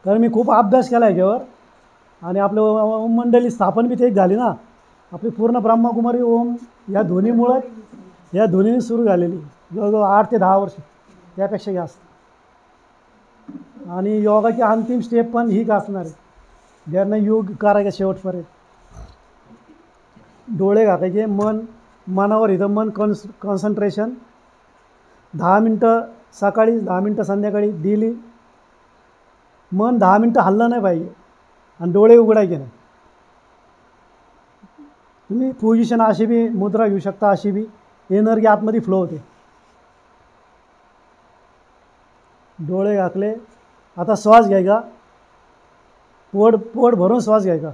कारण मी खूप अभ्यास केला आहे याच्यावर आणि आपलं ओम मंडळी स्थापन बी ते एक झाली ना आपली पूर्ण ब्रह्मकुमारी ओम या ध्वनीमुळं या ध्वनीने सुरू झालेली जवळजवळ 8 ते 10 वर्ष त्यापेक्षा जास्त आणि योगाची अंतिम स्टेप पण हीच असणार आहे ज्यांना योग करायचं शेवटपर्यंत डोळे घालायचे मनावर इथं मन कॉन्सन्ट्रेशन 10 मिनटं सकाळी 10 मिनटं संध्याकाळी डेली मन 10 मिनटं हललं नाही पाहिजे आणि डोळे उघडायचे नाही तुम्ही पोझिशन अशी बी मुद्रा घेऊ शकता अशी बी एनर्जी आतमध्ये फ्लो होते डोळे घातले आता श्वास घ्यायचा पोट भरून श्वास घ्यायचा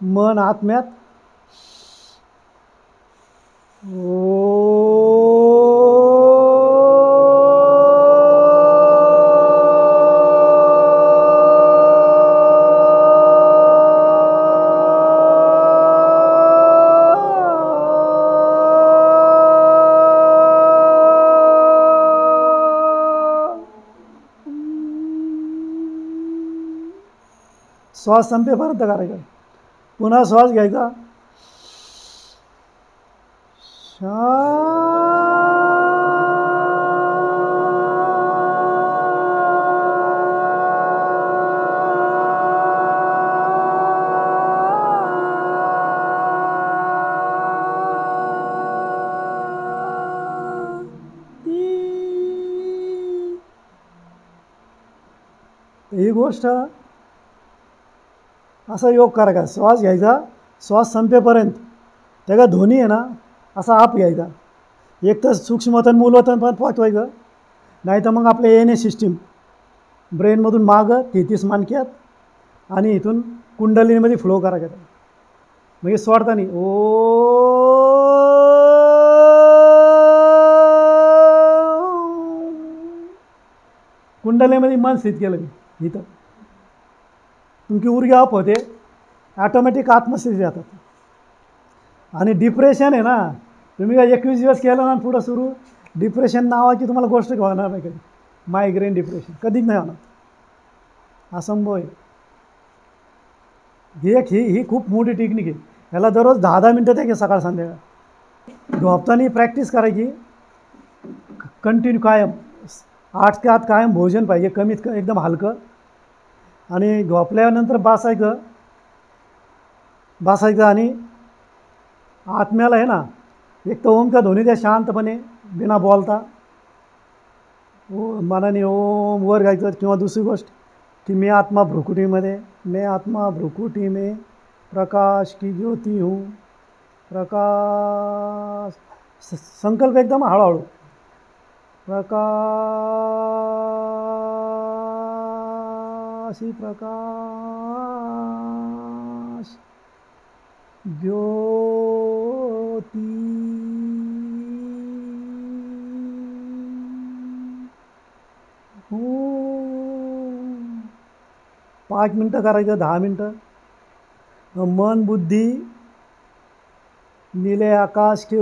मन आत्म्यात श्वास संपेपर्यंत करायचा पुन्हा श्वास घ्यायचा ही गोष्ट असा योग करायचा श्वास घ्यायचा श्वास संपेपर्यंत त्याचा ध्वनी आहे ना असा आप घ्यायचा एक तर सूक्ष्मवतन मूलवतन पण पोचवायचं नाही तर मग आपल्या एन ए सिस्टीम ब्रेनमधून मागं 33 मानक्यात आणि इथून कुंडलिनीमध्ये फ्लो करायचा म्हणजे सोडताना कुंडलीमध्ये मन स्थित केलं मी इथं तुमची ऊर्जा अप होते ॲटोमॅटिक आत्मस्थिती जातात आणि डिप्रेशन आहे ना तुम्ही काय 21 दिवस केलं ना पुढं सुरू डिप्रेशन नावाची तुम्हाला गोष्ट होणार नाही कधी मायग्रेन डिप्रेशन कधीच नाही होणार असंभव आहे ही खूप मोठी टेक्निक आहे ह्याला दररोज 10-10 मिनटं द्यायचे सकाळ संध्याकाळ झोपताना प्रॅक्टिस करायची कंटिन्यू कायम 8 ते 8 कायम भोजन पाहिजे कमीत कमी एकदम हलकं आणि झोपल्यानंतर बसायचं आणि आत्म्याला आहे ना एक तर ओमच्या ध्वनी द्या शांतपणे बिना बोलता मनाने ओम वर गायचं किंवा दुसरी गोष्ट की मैं आत्मा भ्रुकुटी में प्रकाश की ज्योति हूँ प्रकाश संकल्प एकदम हळूहळू प्रकाश ज्योति हूँ 5 मिनटं करायचं 10 मिनटं मन बुद्धि नीले आकाश के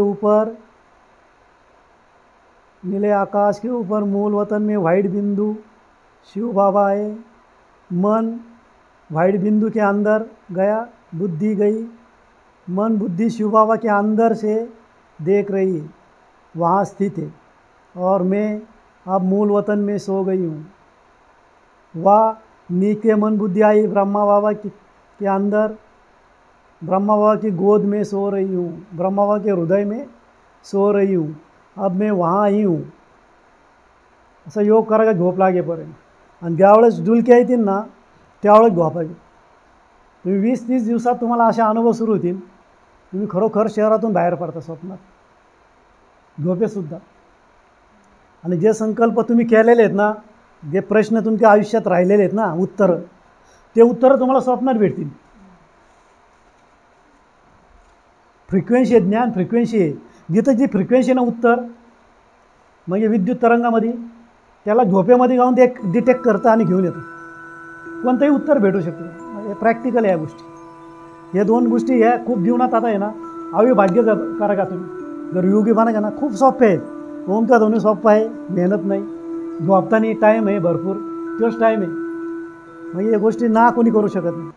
ऊपर मूल वतन में वाइट बिंदु शिव बाबा है मन वाइट बिंदु के अंदर गया बुद्धि गई मन बुद्धि शिव बाबा के अंदर से देख रही है वहाँ स्थित है और मैं अब मूल वतन में सो गई हूँ वह नीचे मन बुद्धि आई ब्रह्मा बाबा के अंदर ब्रह्मा बाबा की गोद में सो रही हूँ ब्रह्मा बाबा के हृदय में सो रही हूँ अब मैं वहाँ ही हूँ असं योग करायचा झोप लागेपर्यंत आणि ज्यावेळेस डुलक्या येतील ना त्यावेळेस झोपायचं तुम्ही 20-30 दिवसात तुम्हाला असे अनुभव सुरू होतील तुम्ही खरोखर शहरातून बाहेर पडता स्वप्नात झोपेसुद्धा आणि जे संकल्प तुम्ही केलेले आहेत ना जे प्रश्न तुमच्या आयुष्यात राहिलेले आहेत ना उत्तरं तुम्हाला स्वप्नात भेटतील फ्रिक्वेन्सी आहे ज्ञान फ्रिक्वेन्सी आहे जिथं जी फ्रिक्वेन्सी ना उत्तर म्हणजे विद्युत तरंगामध्ये त्याला झोपेमध्ये जाऊन ते डिटेक्ट करतं आणि घेऊन येतं कोणतंही उत्तर भेटू शकतं म्हणजे प्रॅक्टिकल आहे या गोष्टी या 2 गोष्टी ह्या खूप जीवनात आता आहे ना अविभाज्य करा का तुम्ही जर योगी बनायचं ना खूप सोपे आहेत ओमचा ध्वनी सोप्पा आहे, मेहनत नाही. झोपताना टाईम आहे भरपूर, तोच टाईम आहे. मग या गोष्टी ना कोणी करू शकत नाही.